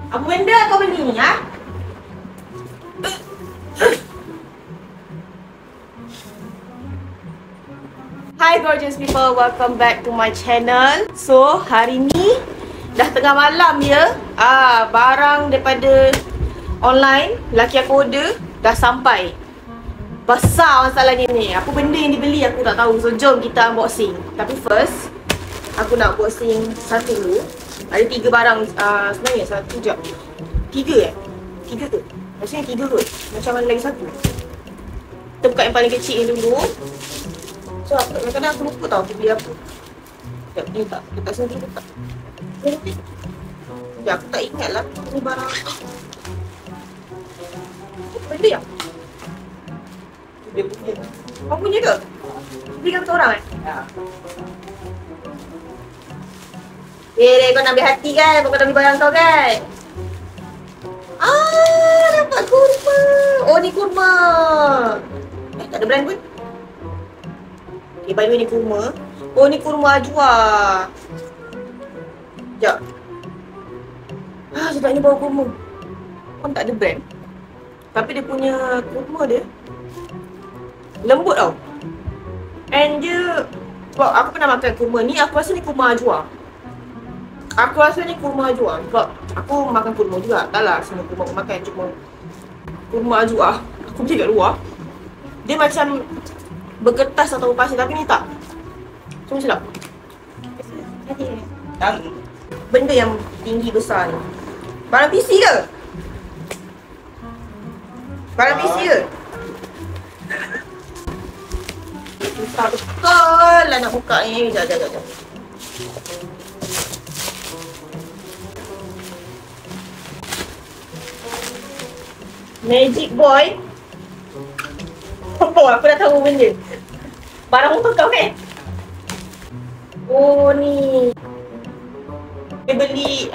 Apa benda kau beli ni, ha? Hi gorgeous people, welcome back to my channel. So, hari ni dah tengah malam ya. Barang daripada online, laki aku order, dah sampai. Besar masalahnya ni. Apa benda yang dibeli aku tak tahu. So, jom kita unboxing. Tapi first, aku nak unboxing satu dulu. Ada 3 barang sebenarnya. Satu jap. 3 ke? Maksudnya 3 kot. Macam mana lagi satu? Kita buka yang paling kecil ni dulu. So, kadang-kadang aku lupa tau aku beli apa. Sekejap, ni tak. Dekat sini dulu tak. Ya, aku tak ingat lah. Ni barang apa. Benda yang? Dia punya. Kau punya ke? Belikan betul orang Ya. Kau nak ambil hati kan? Kau nak ambil barang kau kan? Dapat kurma. Oh, ni kurma. Tak ada brand pun. Okay, by the way ni kurma. Oh, ni kurma ajwa. Sekejap. Sedap ni bau kurma. Kan tak ada brand. Tapi dia punya kurma dia lembut tau. And dia, sebab aku pernah makan kurma ni, aku rasa ni kurma ajwa. Sebab aku makan kurma juga. Taklah semua kurma aku makan, cuma kurma ajwa aku beli kat luar. Dia macam berkertas atau pasir, tapi ni tak. Semua sedap. Benda yang tinggi besar ni. Barang PC ke? Barang PC ke? Susah betul lah nak buka ni. Sekejap. Magic Boy. Oh, aku dah tahu benda. Barang untuk kau kan? Oh, ni. Dia beli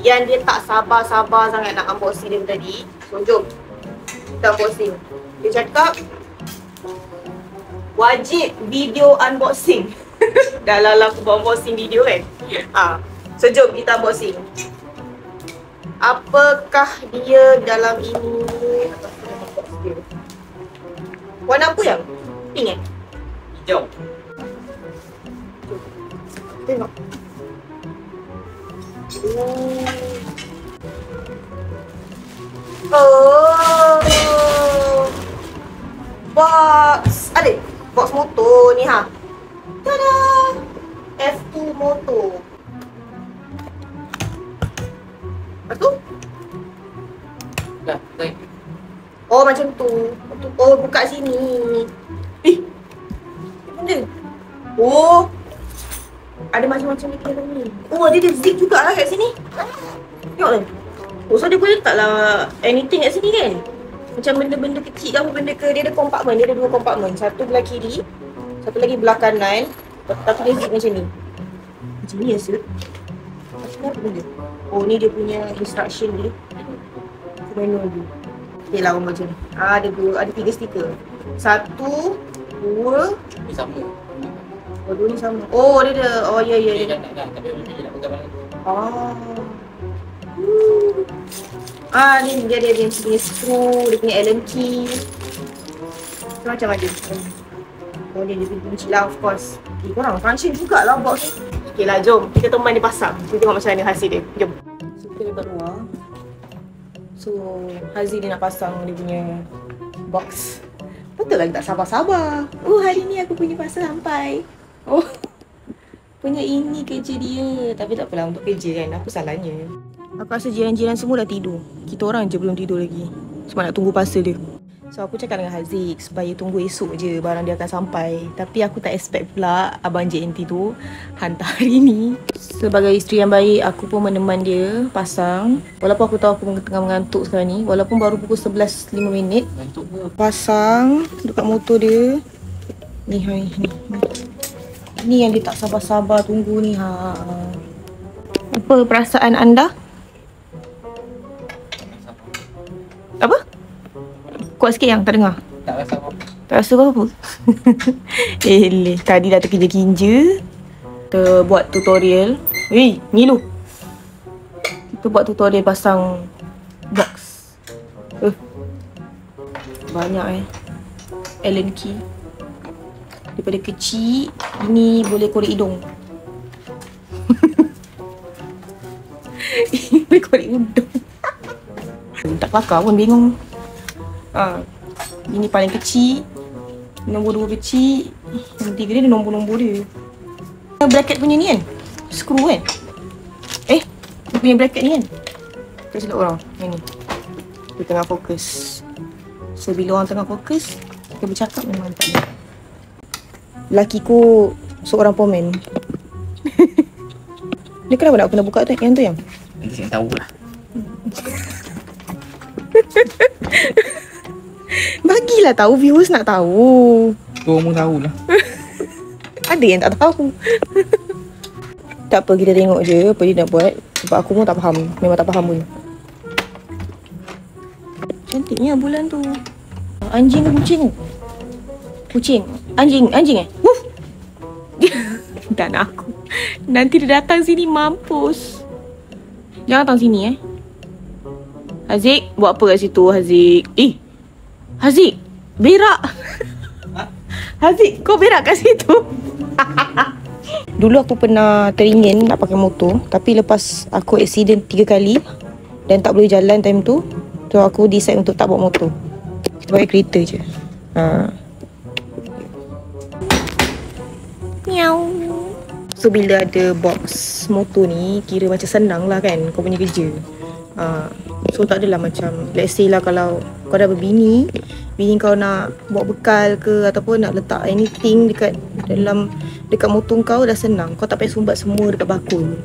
yang dia tak sabar-sabar sangat nak unboxing dia tadi. So, jom kita unboxing. Dia cakap wajib video unboxing. Dah lah aku buat unboxing video kan. So, jom kita unboxing. Apakah dia dalam ini? Warna apa yang? Pink Hijau. Tengok. Oh. Box. Ada box motor ni ha. Tada. F2 motor. Lepas tu? Dah, baik. Oh, macam tu. Oh, buka sini. Benda. Oh. Ada macam-macam lagi dalam ni. Oh, dia ada zip jugalah kat sini. Tengok ni. Oh, so dia boleh letaklah anything kat sini kan? Macam benda-benda kecil ke apa benda ke. Dia ada kompartmen. Dia ada 2 kompartmen. Satu belah kiri, satu lagi belah kanan. Tapi dia zip macam ni. Macam ni rasa. Macam apa benda? Oh, ni dia punya instruction dia. Manual dia. Okay lah macam ni. Ada 3 stiker. 1, 2. Ni sama. Oh, 2 ni sama. Oh, dia ada. Oh, ya. Dia nak tapi dia nak pegang mana. Ni dia ada punya screw, dia punya Allen key. Macam ada. Oh, dia kunci lah of course. Korang function jugalah box ni. Okay lah, jom kita teman dia pasang. Kita tengok macam mana hasil dia. Jom. So, kita letak luar. So, Haziq dia nak pasang dia punya box. Betul lah tak sabar-sabar. Oh, hari ni aku punya pasal sampai. Oh, punya ini kerja dia. Tapi tak apalah, untuk kerja kan. Apa salahnya? Aku rasa jiran-jiran semua dah tidur. Kita orang je belum tidur lagi. Sebab nak tunggu pasal dia. So, aku cakap dengan Haziq supaya tunggu esok je barang dia akan sampai. Tapi aku tak expect pula Abang JNT tu hantar hari ni. Sebagai isteri yang baik, aku pun meneman dia pasang. Walaupun aku tahu aku tengah mengantuk sekarang ni. Walaupun baru pukul 11.05. Pasang dekat motor dia. Ni. Ni yang dia tak sabar-sabar tunggu ni. Apa perasaan anda? Apa? Kuat sikit yang tak dengar. Tak rasa apa. Tak rasa apa-apa. Tadi dah terkinja-kinja. Kita buat tutorial. Ngilu. Kita buat tutorial pasang box. Banyak Allen key. Daripada kecil, ini boleh korek hidung. Ini boleh korek hidung. Tak kelakar pun, bingung. Ini paling kecil. Nombor 2 kecil. Yang 3 dia ada nombor-nombor dia. Bracket punya ni kan? Skru kan? Dia punya bracket ni kan? Tak silap orang. Yang ni. Dia tengah fokus. So bila orang tengah fokus, kita bercakap memang tak ada. Lakiku seorang pomen. Dia kenapa nak kena buka tu? Yang tu yang? Nanti saya tahu lah. Bagilah tahu, viewers nak tahu. Tu orang pun tahulah. Ada yang tak tahu. Tak apa, kita tengok je apa dia nak buat. Sebab aku pun tak faham. Memang tak faham pun. Cantiknya bulan tu. Anjing ke kucing? Kucing. Anjing Woof. Dan aku. Nanti dia datang sini mampus. Jangan datang sini Haziq, buat apa kat situ Haziq? Haziq, berak. Haziq, kau berak kat situ. Dulu aku pernah teringin nak pakai motor. Tapi lepas aku accident 3 kali dan tak boleh jalan time tu, so aku decide untuk tak bawa motor. Kita pakai kereta je. Miau. So bila ada box motor ni, kira macam senang lah kan kau punya kerja. So tak adalah macam, let's say lah kalau kau dah berbini, bini kau nak bawa bekal ke ataupun nak letak anything dekat motor kau, dah senang. Kau tak payah sumbat semua dekat bakul.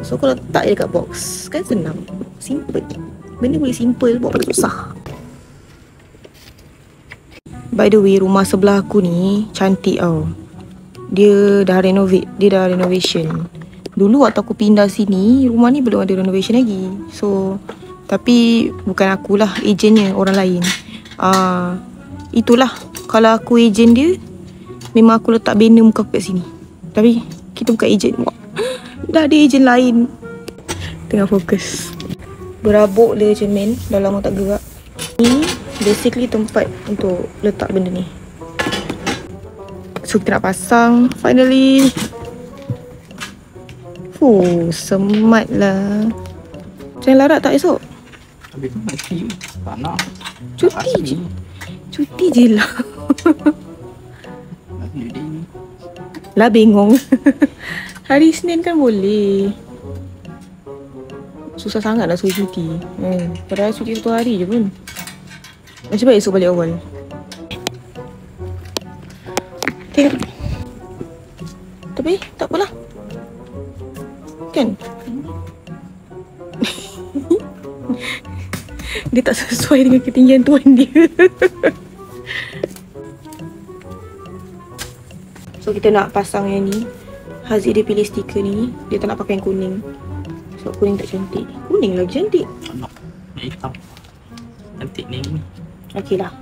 So kalau letak je dekat box, kan senang. Simple. Benda boleh simple, buat benda susah. By the way, rumah sebelah aku ni cantik tau. Dia dah renovation. Dulu waktu aku pindah sini, rumah ni belum ada renovation lagi. So, tapi bukan akulah ejennya, orang lain. Itulah, kalau aku ejen dia, memang aku letak banner muka aku kat sini. Tapi kita bukan ejen. Dah ada ejen lain. Tengah fokus. Berabuk dia cermin, dah lama tak gerak. Ni basically tempat untuk letak benda ni. So kita nak pasang finally. Semat lah. Jangan larat tak esok? Habis tu nak cuti. Tak nak. Cuti je lah. Nak tunjuk dia ni. Lah bingung. Hari Isnin kan boleh. Susah sangat nak suruh cuti. Padahal cuti 1 hari je pun. Macam baik esok balik awal. Tengok. Tapi tak apalah. Kan? Dia tak sesuai dengan ketinggian tuan dia. So kita nak pasang yang ni. Haziq dia pilih stiker ni. Dia tak nak pakai yang kuning. Sebab kuning tak cantik. Kuning lagi cantik. Tak nak. Yang hitam. Cantik ni. Okey lah.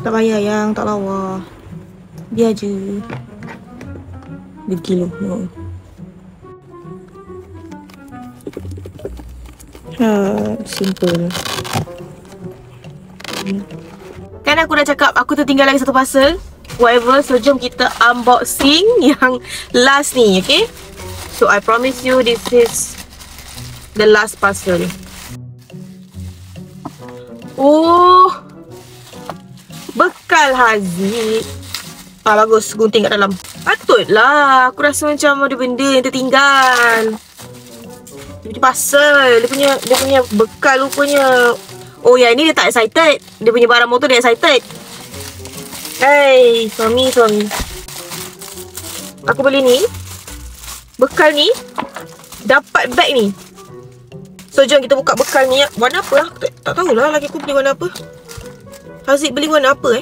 Tak payah yang tak lawa. Biar je. Degil loh. Simple. Kan aku dah cakap aku tertinggal lagi satu parcel. Whatever, so jom kita unboxing yang last ni, okay? So I promise you this is the last parcel. Bekal Haziq. Bagus, gunting kat dalam. Patutlah. Aku rasa macam ada benda yang tertinggal. Dia punya parcel. Dia punya bekal rupanya. Oh ya, ini dia tak excited. Dia punya barang motor dia excited. Hey, suami. Aku beli ni. Bekal ni. Dapat bag ni. So jom kita buka bekal ni. Warna apa lah? Tak tahulah lagi aku beli warna apa. Haziq beli warna apa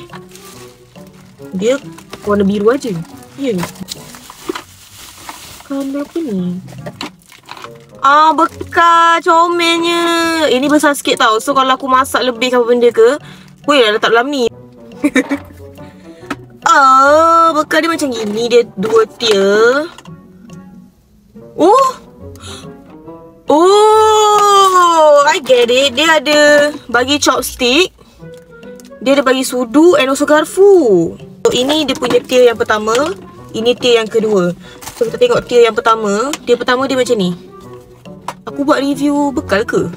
Dia warna biru aja. Ya ni. Warna apa ni? Bekal comelnya. Ini besar sikit tau. So kalau aku masak lebih ke apa benda ke, boleh lah letak dalam ni. Bekal dia macam gini. Dia 2 tier. I get it. Dia ada bagi chopstick, dia ada bagi sudu and also garfu. So ini dia punya tier yang pertama, ini tier yang kedua. So kita tengok tier yang pertama. Tier pertama dia macam ni. Aku buat review bekal ke?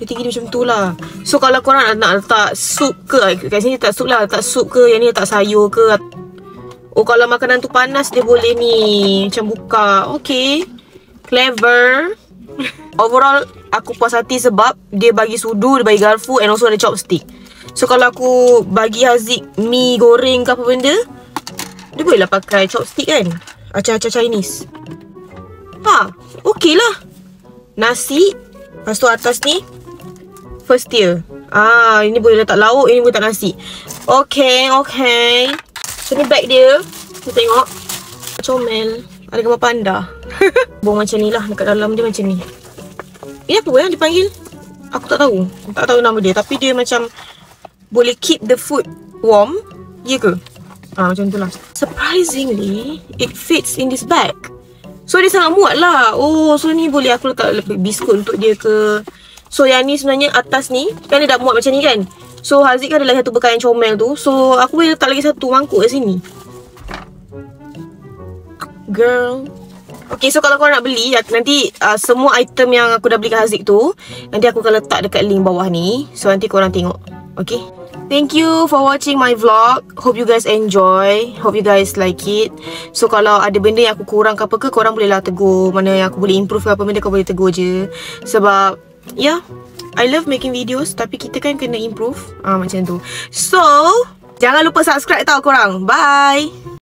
Dia tinggi dia macam tu lah. So kalau korang nak letak sup ke, kat sini letak sup lah. Letak sup ke, yang ni letak sayur ke. Kalau makanan tu panas, dia boleh ni macam buka. Okay, clever. Overall aku puas hati sebab dia bagi sudu, dia bagi garfu and also ada chopstick. So kalau aku bagi Haziq mi goreng ke apa benda, dia boleh lah pakai chopstick kan. Acah-acah Chinese. Okay lah. Nasi. Lepas tu atas ni first tier. Ini boleh letak lauk, ini boleh letak nasi. Okay. So ni bag dia. Kita tengok. Comel. Ada gambar panda. Bong macam ni lah. Dekat dalam dia macam ni. Ini apa yang dipanggil? Aku tak tahu. Tak tahu nama dia. Tapi dia macam boleh keep the food warm. Ya ke? Macam tu lah. Surprisingly, it fits in this bag. So dia sangat muat lah. So ni boleh aku letak biskut untuk dia ke. So yang ni sebenarnya atas ni, kan dia dah muat macam ni kan. So Haziq kan ada lagi satu bekal yang comel tu. So aku boleh letak lagi satu mangkuk kat sini. Girl. Okay, so kalau korang nak beli, nanti semua item yang aku dah beli kat Haziq tu, nanti aku akan letak dekat link bawah ni. So nanti korang tengok. Okay. Thank you for watching my vlog. Hope you guys enjoy. Hope you guys like it. So kalau ada benda yang aku kurang ke apa ke, korang boleh lah tegur. Mana yang aku boleh improve ke apa benda, kau boleh tegur je. Sebab I love making videos, tapi kita kan kena improve. Macam tu. So jangan lupa subscribe tau korang. Bye.